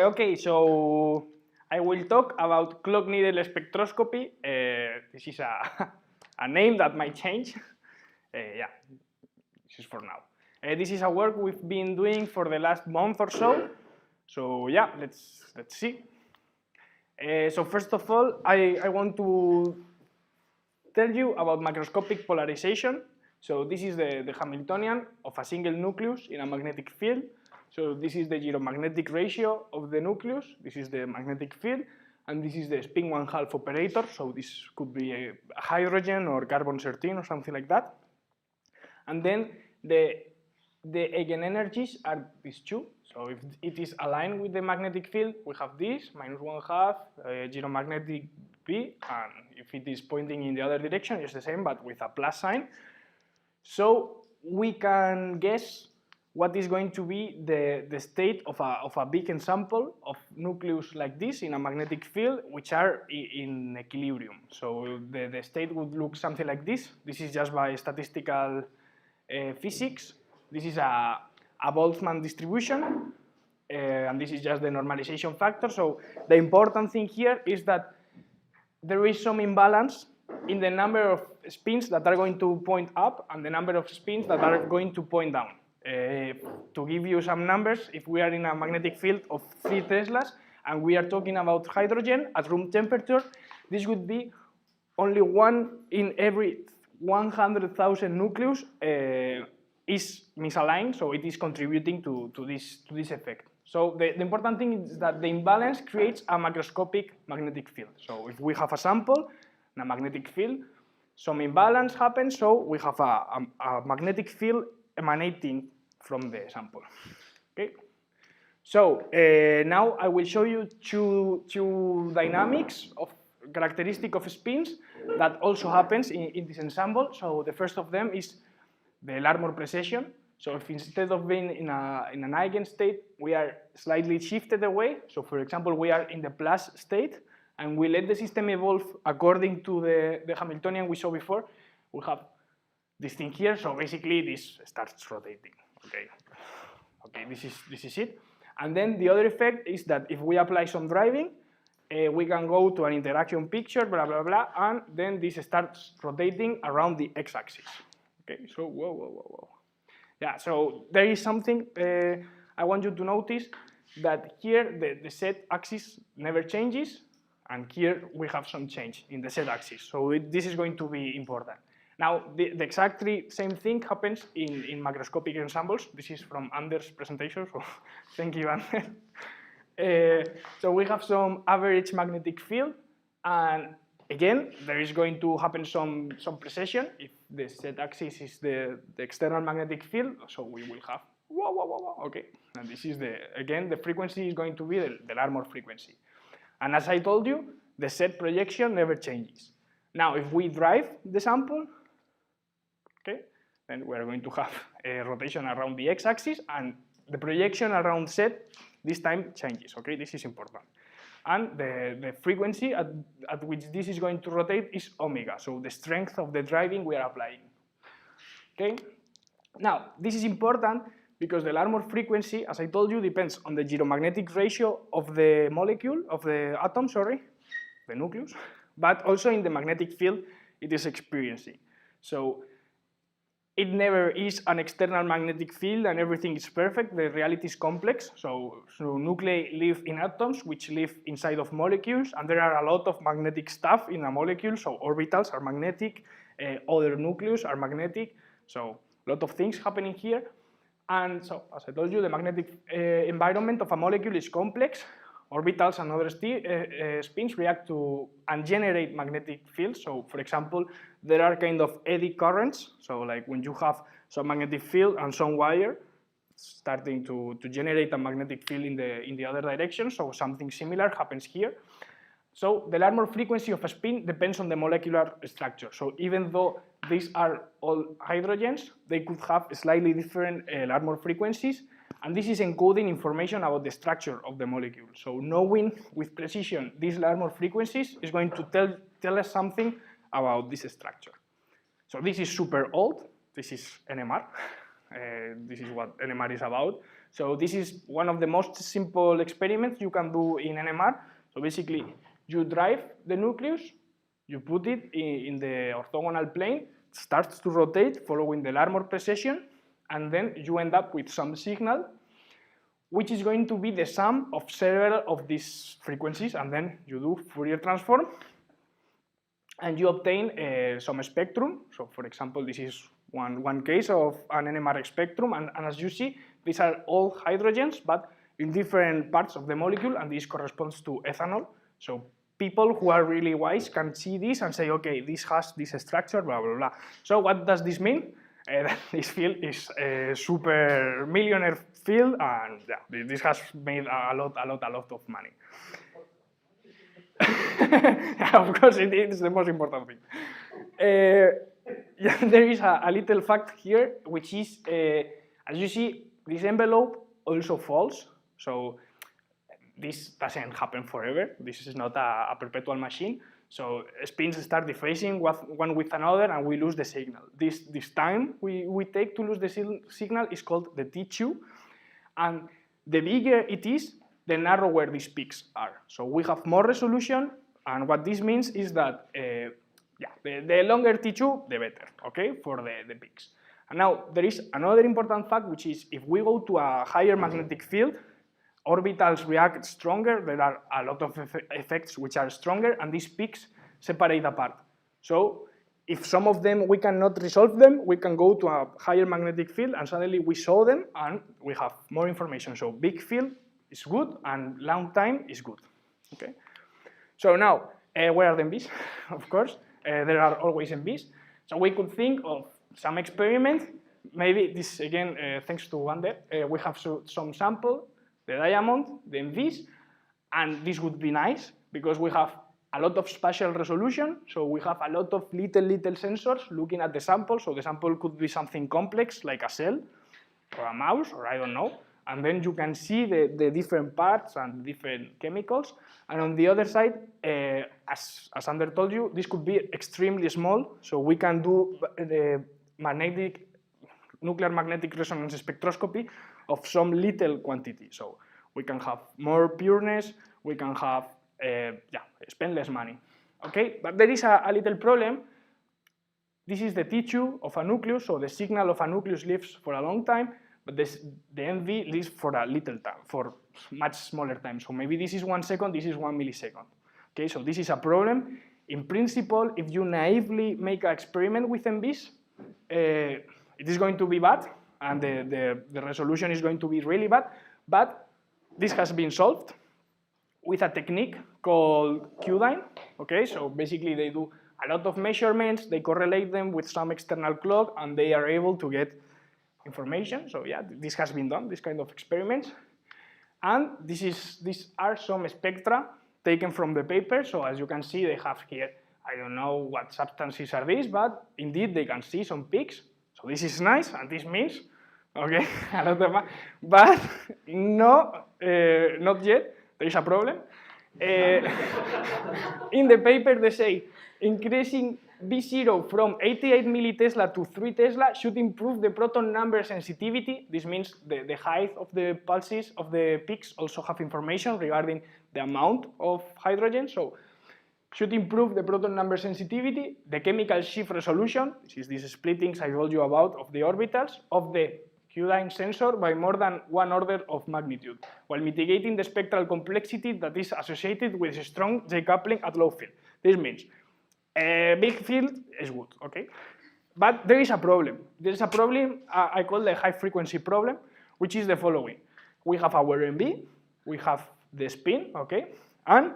Okay, so I will talk about clock needle spectroscopy. This is a name that might change. Yeah, this is for now. This is a work we've been doing for the last month or so. So yeah, let's see. So first of all, I want to tell you about macroscopic polarization. So this is the Hamiltonian of a single nucleus in a magnetic field. So this is the gyromagnetic ratio of the nucleus. This is the magnetic field. And this is the spin 1/2 operator. So this could be a hydrogen or carbon-13 or something like that. And then the eigenenergies are these two. So if it is aligned with the magnetic field, we have this, -1/2, gyromagnetic B, and if it is pointing in the other direction, it's the same, but with a plus sign. So we can guess what is going to be the state of a big ensemble of nucleus like this in a magnetic field, which are in equilibrium. So the state would look something like this. This is just by statistical physics. This is a Boltzmann distribution, and this is just the normalization factor. So the important thing here is that there is some imbalance in the number of spins that are going to point up and the number of spins that are going to point down. To give you some numbers, if we are in a magnetic field of 3 Teslas and we are talking about hydrogen at room temperature, this would be only 1 in every 100,000 nucleus is misaligned, so it is contributing to this effect. So the important thing is that the imbalance creates a macroscopic magnetic field. So if we have a sample and a magnetic field, some imbalance happens, so we have a magnetic field emanating from the sample. Okay. So now I will show you two dynamics of characteristic of spins that also happens in this ensemble. So the first of them is the Larmor precession. So if instead of being in an eigenstate, we are slightly shifted away. So for example, we are in the plus state and we let the system evolve according to the Hamiltonian we saw before, we have this thing here. So basically this starts rotating. Okay, this is it. And then the other effect is that if we apply some driving, we can go to an interaction picture, blah, blah, blah, and then this starts rotating around the x-axis. Okay, so whoa. Yeah, so there is something I want you to notice, that here the z axis never changes, and here we have some change in the z axis. So this is going to be important. Now, the exactly same thing happens in macroscopic ensembles. This is from Anders' presentation, so thank you, Anders. So we have some average magnetic field, and again, there is going to happen some precession if the z-axis is the external magnetic field. So we will have okay, and this is again the frequency is going to be the Larmor frequency. And as I told you, the z projection never changes. Now, if we drive the sample, okay, then we are going to have a rotation around the x-axis, and the projection around z this time changes. Okay, this is important. And the frequency at which this is going to rotate is omega, so the strength of the driving we are applying. Okay? Now, this is important because the Larmor frequency, as I told you, depends on the gyromagnetic ratio of the molecule, of the atom, sorry, the nucleus, but also in the magnetic field it is experiencing. So it never is an external magnetic field and everything is perfect. The reality is complex. So nuclei live in atoms, which live inside of molecules, and there are a lot of magnetic stuff in a molecule. So orbitals are magnetic, other nucleus are magnetic. So a lot of things happening here. And so, as I told you, the magnetic environment of a molecule is complex. Orbitals and other spins react to and generate magnetic fields. So, for example, there are kind of eddy currents. So, like when you have some magnetic field and some wire starting to generate a magnetic field in the other direction. So, something similar happens here. So, the Larmor frequency of a spin depends on the molecular structure. So, even though these are all hydrogens, they could have slightly different Larmor frequencies. And this is encoding information about the structure of the molecule. So knowing with precision these Larmor frequencies is going to tell us something about this structure. So this is super old. This is NMR. This is what NMR is about. So this is one of the most simple experiments you can do in NMR. So basically, you drive the nucleus, you put it in the orthogonal plane, it starts to rotate following the Larmor precession, and then you end up with some signal, which is going to be the sum of several of these frequencies, and then you do Fourier transform, and you obtain some spectrum. So for example, this is one case of an NMR spectrum, and as you see, these are all hydrogens, but in different parts of the molecule, and this corresponds to ethanol. So people who are really wise can see this and say, okay, this has this structure, blah, blah, blah. So what does this mean? This field is a super millionaire field, and yeah, this has made a lot of money. Yeah, of course, it is the most important thing. Yeah, there is a little fact here, which is, as you see, this envelope also falls. So this doesn't happen forever. This is not a perpetual machine. So spins start dephasing one with another, and we lose the signal. This time we take to lose the signal is called the T2. And the bigger it is, the narrower these peaks are. So we have more resolution, and what this means is that the longer T2, the better, okay, for the peaks. And now there is another important fact, which is if we go to a higher magnetic field, orbitals react stronger, there are a lot of effects which are stronger, and these peaks separate apart. So if some of them we cannot resolve them, we can go to a higher magnetic field, and suddenly we saw them, and we have more information. So big field is good, and long time is good. Okay. So now, where are the MVs? Of course, there are always MVs. So we could think of some experiment. Maybe this, again, thanks to Wander, we have some sample, the diamond, the MVs, and this would be nice because we have a lot of spatial resolution. So we have a lot of little sensors looking at the sample. So the sample could be something complex like a cell or a mouse, or I don't know. And then you can see the different parts and different chemicals. And on the other side, as Ander told you, this could be extremely small. So we can do the nuclear magnetic resonance spectroscopy of some little quantity. So we can have more pureness, we can have, spend less money. Okay, but there is a little problem. This is the T2 of a nucleus, so the signal of a nucleus lives for a long time, but the MV lives for a little time, for much smaller time. So maybe this is 1 second, this is 1 millisecond. Okay, so this is a problem. In principle, if you naively make an experiment with MVs, it is going to be bad, and the resolution is going to be really bad, but this has been solved with a technique called Q-dyne. Okay, so basically they do a lot of measurements, they correlate them with some external clock, and they are able to get information. So yeah, this has been done, this kind of experiments. And these are some spectra taken from the paper. So as you can see, they have here, I don't know what substances are these, but indeed they can see some peaks. So this is nice, and this means, okay, but no, not yet. There is a problem. In the paper, they say increasing B0 from 88 millitesla to 3 Tesla should improve the proton number sensitivity. This means the height of the pulses of the peaks also have information regarding the amount of hydrogen. So should improve the proton number sensitivity, the chemical shift resolution, this is these splittings I told you about of the orbitals of the Q-dyne sensor by more than 1 order of magnitude, while mitigating the spectral complexity that is associated with strong J-coupling at low field. This means a big field is good, okay? But there is a problem. There is a problem I call the high frequency problem, which is the following. We have our MV, we have the spin, okay? And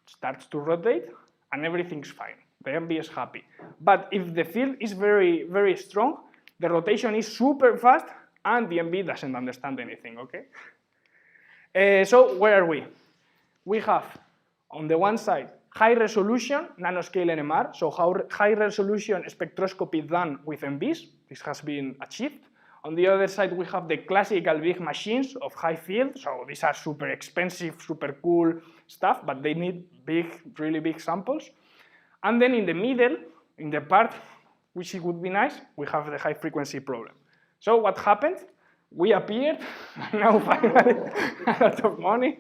starts to rotate, and everything's fine. The MV is happy. But if the field is very strong, the rotation is super fast, and the MV doesn't understand anything, okay? So where are we? We have, on the one side, high resolution nanoscale NMR, so high resolution spectroscopy done with MVs. This has been achieved. On the other side, we have the classical big machines of high field. So these are super expensive, super cool stuff, but they need big, really big samples. And then in the middle, in the part which it would be nice, we have the high frequency problem. So what happened? we appeared, and now finally a lot of money.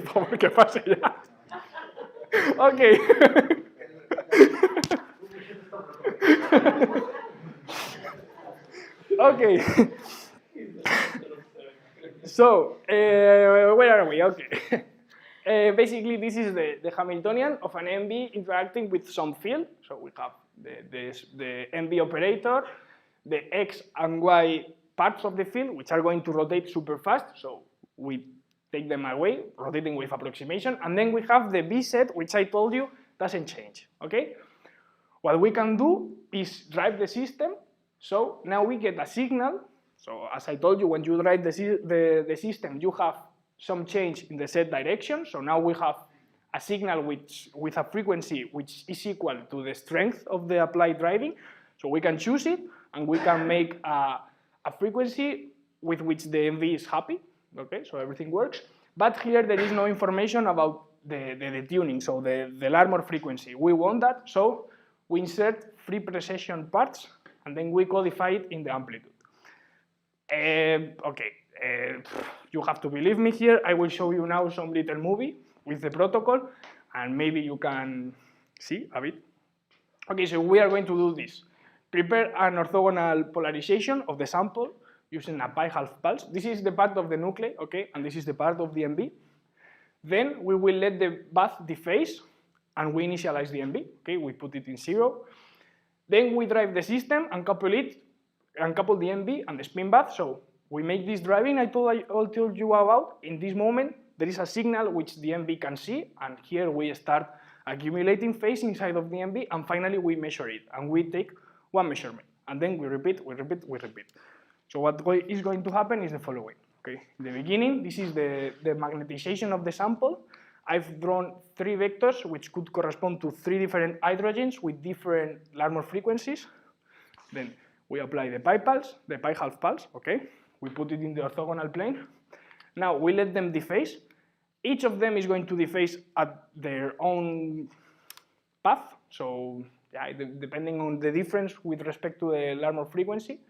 Por favor, que pase ya. Okay. Okay. So, where are we? Okay. Basically, this is the Hamiltonian of an MV interacting with some field. So we have the MV operator, the X and Y parts of the field, which are going to rotate super fast. So we take them away, rotating with approximation. And then we have the V set, which I told you doesn't change, okay? What we can do is drive the system. So now we get a signal. So as I told you, when you drive the system, you have some change in the set direction. So now we have a signal with a frequency which is equal to the strength of the applied driving. So we can choose it, and we can make a frequency with which the MV is happy. Okay, so everything works. But here there is no information about the tuning, so the Larmor frequency. We want that, so we insert free precession parts, and then we codify it in the amplitude. Okay, you have to believe me here. I will show you now some little movie with the protocol, and maybe you can see a bit. Okay, so we are going to do this. Prepare an orthogonal polarization of the sample using a pi-half pulse. This is the part of the nuclei, okay, and this is the part of the MV. Then we will let the bath dephase, and we initialize the MV, okay, we put it in 0. Then we drive the system and couple the MV and the spin bath. So we make this driving I told you about. In this moment, there is a signal which the MV can see, and here we start accumulating phase inside of the MV, and finally we measure it, and we take one measurement, and then we repeat. So what is going to happen is the following. Okay, in the beginning, this is the magnetization of the sample. I've drawn 3 vectors which could correspond to 3 different hydrogens with different Larmor frequencies. Then we apply the pi pulse, the pi half pulse, okay? We put it in the orthogonal plane. Now we let them dephase. Each of them is going to dephase at their own path. So yeah, depending on the difference with respect to the Larmor frequency.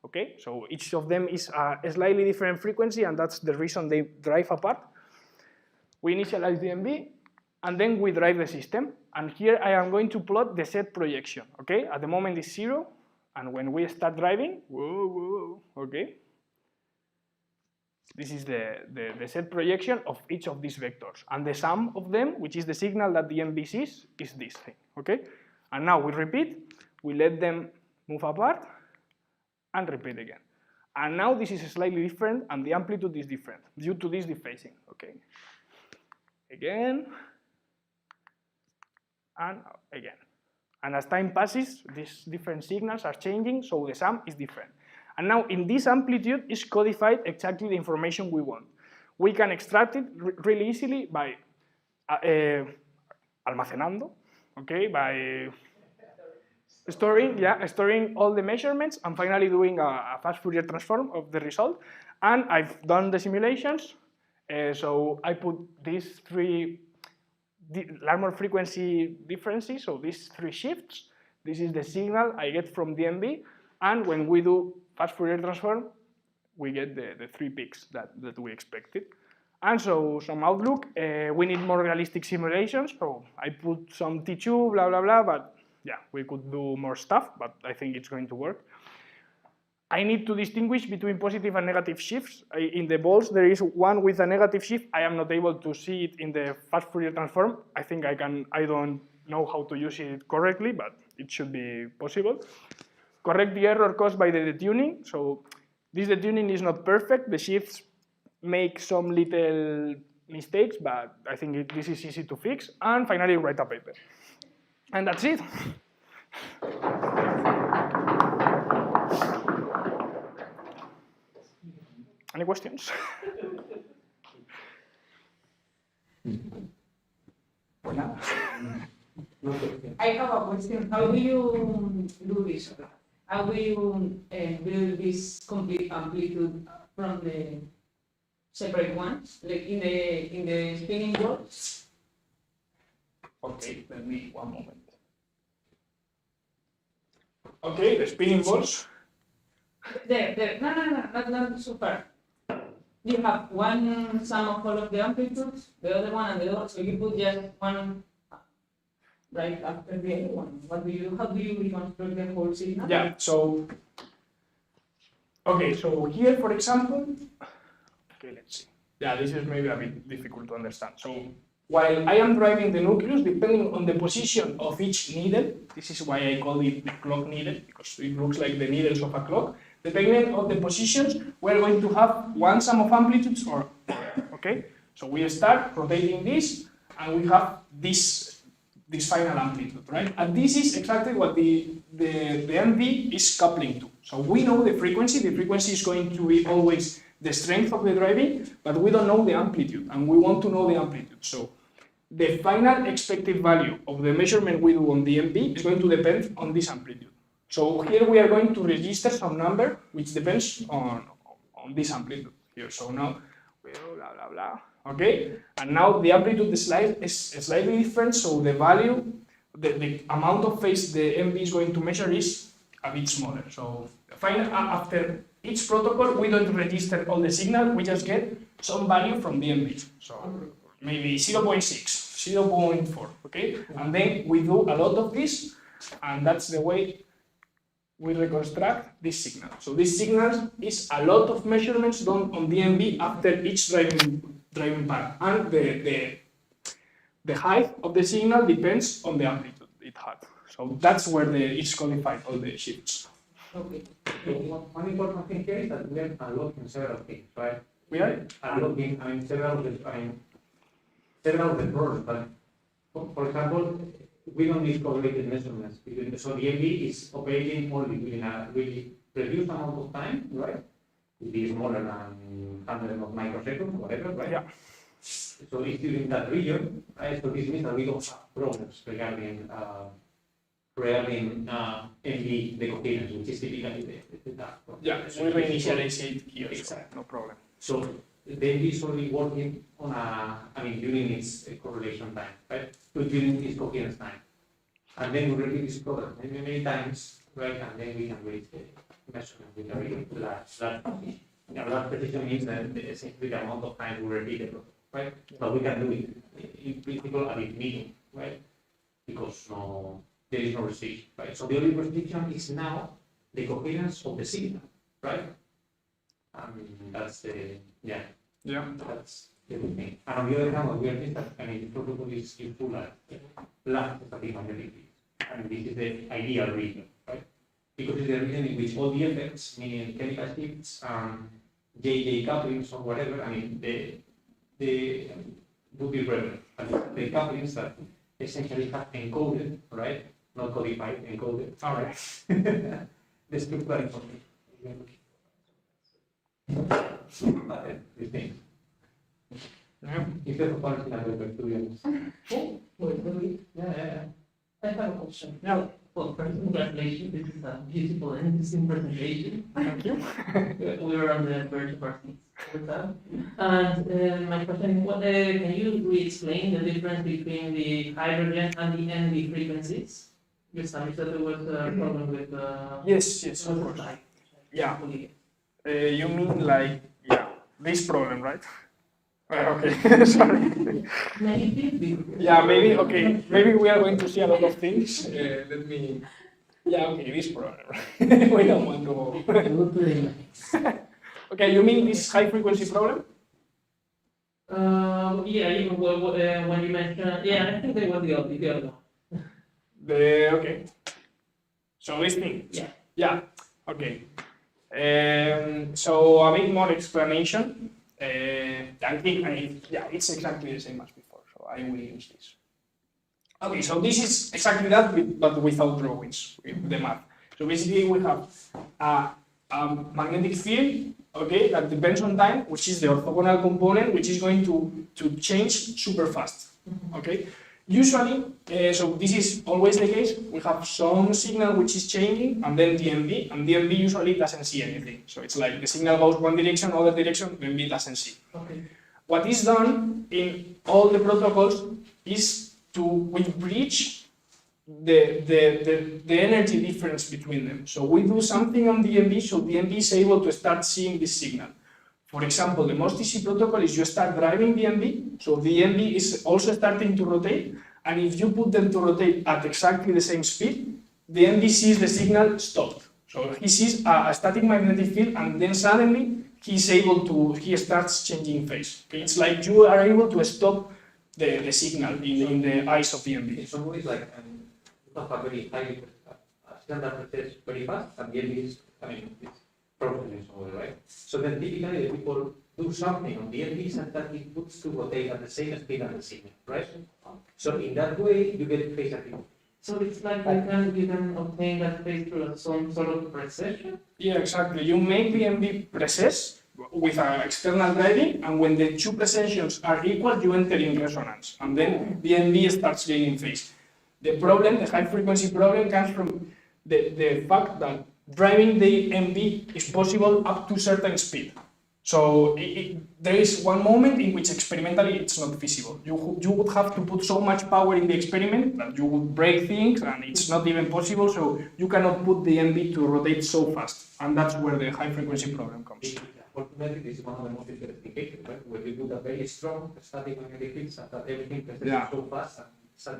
Okay, so each of them is a slightly different frequency, and that's the reason they drive apart. We initialize the MV, and then we drive the system. And here I am going to plot the set projection. Okay, at the moment it's 0, and when we start driving, okay, this is the set projection of each of these vectors, and the sum of them, which is the signal that the MV sees, is this thing. Okay, and now we repeat. We let them move apart, and repeat again. And now this is slightly different, and the amplitude is different due to this dephasing. Okay. Again, and again. And as time passes, these different signals are changing, so the sum is different. And now in this amplitude is codified exactly the information we want. We can extract it really easily by almacenando, okay, by storing all the measurements, and finally doing a fast Fourier transform of the result. And I've done the simulations. So I put these 3 Larmor frequency differences, so these 3 shifts. This is the signal I get from the MV, and when we do fast Fourier transform, we get the 3 peaks that we expected. And so some outlook, we need more realistic simulations, so I put some T2, blah, blah, blah, but yeah, we could do more stuff, but I think it's going to work. I need to distinguish between positive and negative shifts. In the balls, there is one with a negative shift. I am not able to see it in the fast Fourier transform. I think I don't know how to use it correctly, but it should be possible. Correct the error caused by the detuning. So this detuning is not perfect. The shifts make some little mistakes, but I think this is easy to fix. And finally, write a paper. And that's it. Any questions? I have a question. How do you do this? How do you build this complete amplitude from the separate ones, like in the spinning ball? Okay, let me one moment. Okay, the spinning balls. There. No, not so far. You have one sum of all of the amplitudes, the other one and the other, so you put just one right after the other one. How do you reconstruct the whole signal? Yeah, so, okay, so here, for example, okay, let's see. Yeah, this is maybe a bit difficult to understand. So, while I am driving the nucleus, depending on the position of each needle, this is why I call it the clock needle, because it looks like the needles of a clock. Depending on the positions, we're going to have one sum of amplitudes or okay? So we start rotating this, and we have this final amplitude, right? And this is exactly what the MV is coupling to. So we know the frequency is going to be always the strength of the driving, but we don't know the amplitude, and we want to know the amplitude. So the final expected value of the measurement we do on the MV is going to depend on this amplitude. So here we are going to register some number which depends on this amplitude here. So now, blah, blah, blah, okay? And now the amplitude is slightly different, so the value, the amount of phase the MV is going to measure is a bit smaller. So after each protocol, we don't register all the signal, we just get some value from the MV. So maybe 0.6, 0.4, okay? And then we do a lot of this, and that's the way we reconstruct this signal. So this signal is a lot of measurements done on DMB after each driving path, and the height of the signal depends on the amplitude it had. So that's where it's codified all the shifts. Okay. One important thing here is that we are unlocking several things, right? We are unlocking, several of the problems. But for example, we don't need correlated measurements. So the MV is operating only within a really reduced amount of time, right? It is smaller than hundreds of microseconds, whatever, right? Yeah. So it's during that region, right? So this means that we don't have problems regarding MV decoherence, which is typically the task. Yeah, we reinitialize it here, Exactly. So no problem. So the MV is only working on during its correlation time, right? So during its coherence time. And then we repeat this program many times, right? And then we can reach the measurement with a really large precision. Large precision means that essentially the amount of time we repeat it, right? But we can do it in principle at its medium, right? Because there is no restriction, right? So the only restriction is now the coherence of the signal, right? That's that's the thing. And on the other hand, what we are doing, the protocol is full large static magnetic fields. And this is the ideal region, right? Because it's the region in which all the effects, meaning chemical shifts, JJ couplings or whatever, they would be relevant. And the couplings that essentially have encoded, right? Not codified, encoded. All right. The structural information. This thing. Yeah. Instead of punching a paper, to be honest. Oh, wait, really? Yeah. I have a question. Yeah. Well, first, congratulations. This is a beautiful and interesting presentation. Thank you. We were on the verge of our seats with that. And my question is, can you re-explain the difference between the hydrogen and the NV frequencies? You established that there was a problem with Yes, of course. Yeah. You mean like, this problem, right? Okay, sorry. Maybe. Yeah, maybe, okay. Maybe we are going to see a lot of things. Let me. Yeah, okay, this problem. We don't want to. Okay, you mean this high frequency problem? Yeah, even when you mentioned, I think they were the other one. Okay. So this thing. Yeah. Yeah. Okay. So a bit more explanation. I think it's exactly the same as before. So I will use this. Okay, so this is exactly that, but without drawings, with the math. So basically, we have a magnetic field, okay, that depends on time, which is the orthogonal component, which is going to change super fast. Okay. Usually, so this is always the case, we have some signal which is changing, and then DMV, and DMV usually doesn't see anything. So it's like the signal goes one direction, other direction, DMV doesn't see. Okay. What is done in all the protocols is we bridge the energy difference between them. So we do something on DMB, so DMB is able to start seeing this signal. For example, the most easy protocol is you start driving DMB, so DMB is also starting to rotate, and if you put them to rotate at exactly the same speed, DMB sees the signal stopped. So he sees a static magnetic field, and then suddenly he starts changing phase. Okay? It's like you are able to stop the signal in the eyes of DMB. In some ways, like, you have a very highly standard process very fast, and the end is, it's broken in some way, right? So then typically the people do something on the end and that it puts to rotate at the same speed as the signal, right? So in that way, you get phase activity. So it's like you can obtain that phase through some sort of precession? Yeah, exactly. You make DMB precess with an external driving, and when the two precessions are equal, you enter in resonance, and then DMB starts gaining phase. The problem, the high frequency problem, comes from the fact that driving the MB is possible up to certain speed. So there is one moment in which experimentally it's not feasible. You would have to put so much power in the experiment that you would break things, and it's not even possible. So you cannot put the MB to rotate so fast, and that's where the high frequency problem comes. Fortunately, this is one of the most interesting cases, right? Where you do a very strong static magnetic field, so that everything presses so fast.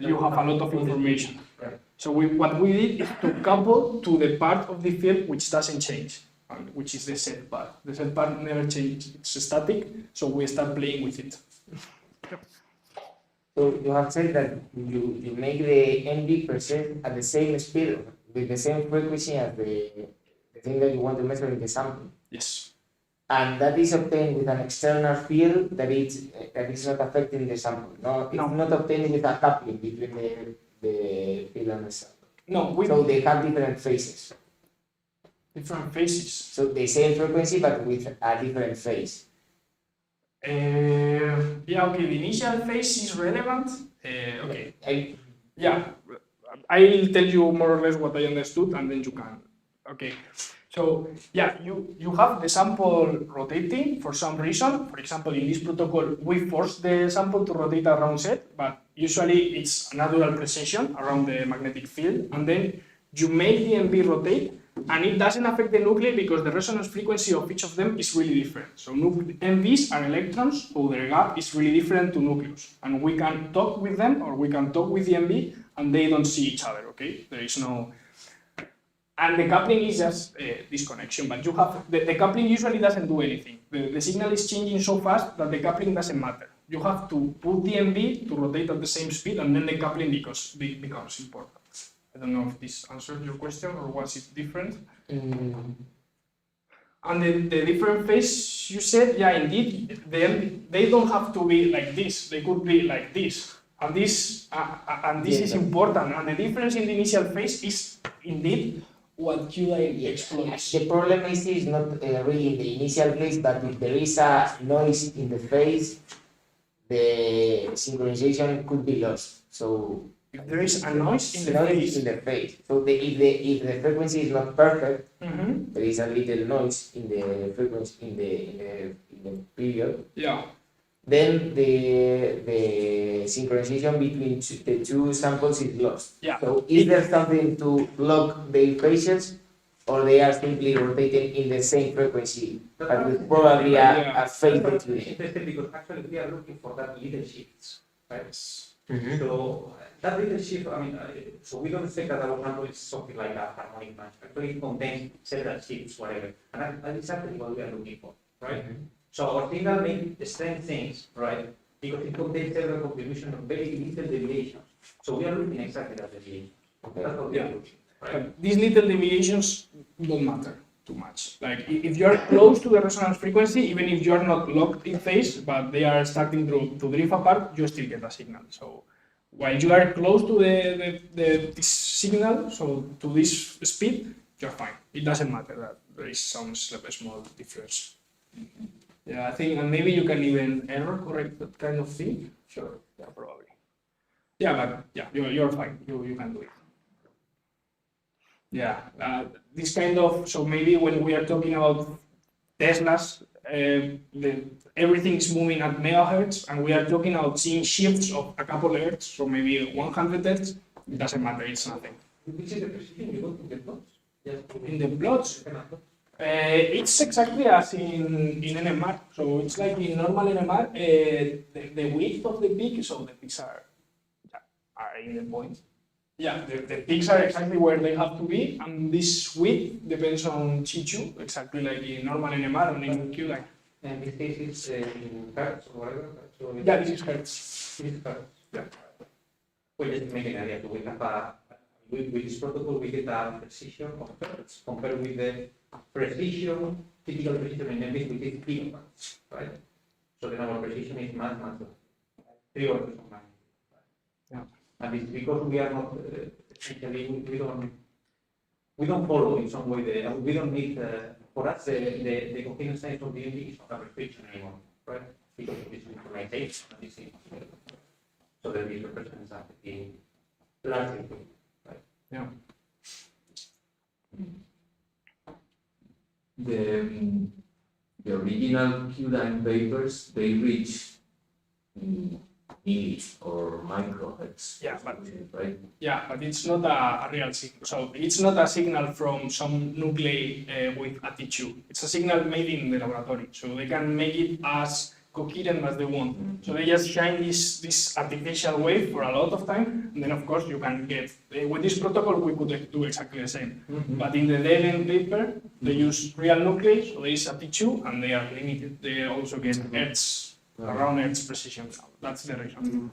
You have a lot of information. Right. So what we did is to couple to the part of the field which doesn't change, which is the set part. The set part never changes, it's static, so we start playing with it. So you have said that you make the NB percent at the same speed, with the same frequency as the thing that you want to measure in the sample. Yes. And that is obtained with an external field that is not affecting the sample. No, it's not obtained with a coupling between the field and the sample. No, so they have different phases. Different phases. So the same frequency but with a different phase. Yeah, okay, the initial phase is relevant. Okay. I'll tell you more or less what I understood, and then you can. Okay. So yeah, you have the sample rotating for some reason. For example, in this protocol, we force the sample to rotate around Z, but usually it's a natural precession around the magnetic field, and then you make the MB rotate, and it doesn't affect the nuclei because the resonance frequency of each of them is really different. So MVs are electrons, so their gap is really different to nucleus, and we can talk with them, or we can talk with the MB, and they don't see each other. Okay, there is no. And the coupling is just this connection, but you have the coupling usually doesn't do anything. The signal is changing so fast that the coupling doesn't matter. You have to put the MB to rotate at the same speed, and then the coupling becomes important. I don't know if this answered your question or was it different. And the different phase you said, yeah, indeed, they don't have to be like this. They could be like this. And this is important. And the difference in the initial phase is indeed what QI exploits. The problem is not really in the initial phase, but if there is a noise in the phase, the synchronization could be lost. So if there is a noise in the phase, so if the frequency is not perfect, there is a little noise in the frequency in the period. Yeah. Then the synchronization between the two samples is lost. Yeah. So is there something to block the phases, or they are simply rotating in the same frequency, but with probably a phase between? Interesting because actually we are looking for that little shifts, right? So that little shift, so we don't expect that our sample is something like a harmonic match. Actually it contains several shifts, whatever, and that's exactly what we are looking for, right? So our signal may strange things, right? Because it contains several contributions of very little deviations. So we are looking exactly that deviation. Okay. That's what we are looking, right? But these little deviations don't matter too much. Like if you are close to the resonance frequency, even if you are not locked in phase, but they are starting to drift apart, you still get a signal. So while you are close to this signal, so to this speed, you're fine. It doesn't matter that there is some small difference. Yeah, I think, and maybe you can even error correct that kind of thing. Sure, yeah, probably. Yeah, but yeah, you're fine. You can do it. Yeah, this kind of, so maybe when we are talking about Teslas, everything is moving at megahertz, and we are talking about seeing shifts of a couple hertz, so maybe 100 hertz. It doesn't matter, it's nothing. Which is the precision you got in the plots? In the plots, You cannot. it's exactly as in NMR. So it's like in normal NMR, the width of the peak, so the peaks are in the point. Yeah, the peaks are exactly where they have to be, and this width depends on Chi2, exactly like in normal NMR or in Q line. And this case is in hertz or whatever. So Yeah, this is hertz. This is hertz. Yeah. Well, just to make an idea, so we have with this protocol, we get a precision of hertz compared with the precision, typical precision in MBIT, which is kilohertz, right? So then our precision is much lower, 3 orders of magnitude. Yeah. And it's because we are not essentially we don't follow in some way we don't need for us the coherence size of the MBIT is not a restriction anymore, right? Because of this information and this thing. So that this represents that in large input, right? Yeah. The original Q-line papers, they reach milli or microhertz. Yeah, but right? Yeah, but it's not a real signal. So it's not a signal from some nuclei with a T2. It's a signal made in the laboratory. So they can make it as coherent as they want. So they just shine this artificial wave for a lot of time, and then of course you can get, with this protocol we could do exactly the same. But in the dead-end paper, they use real nuclei, so there is a T2, and they are limited. They also get Hertz, around Hertz precision. That's the reason.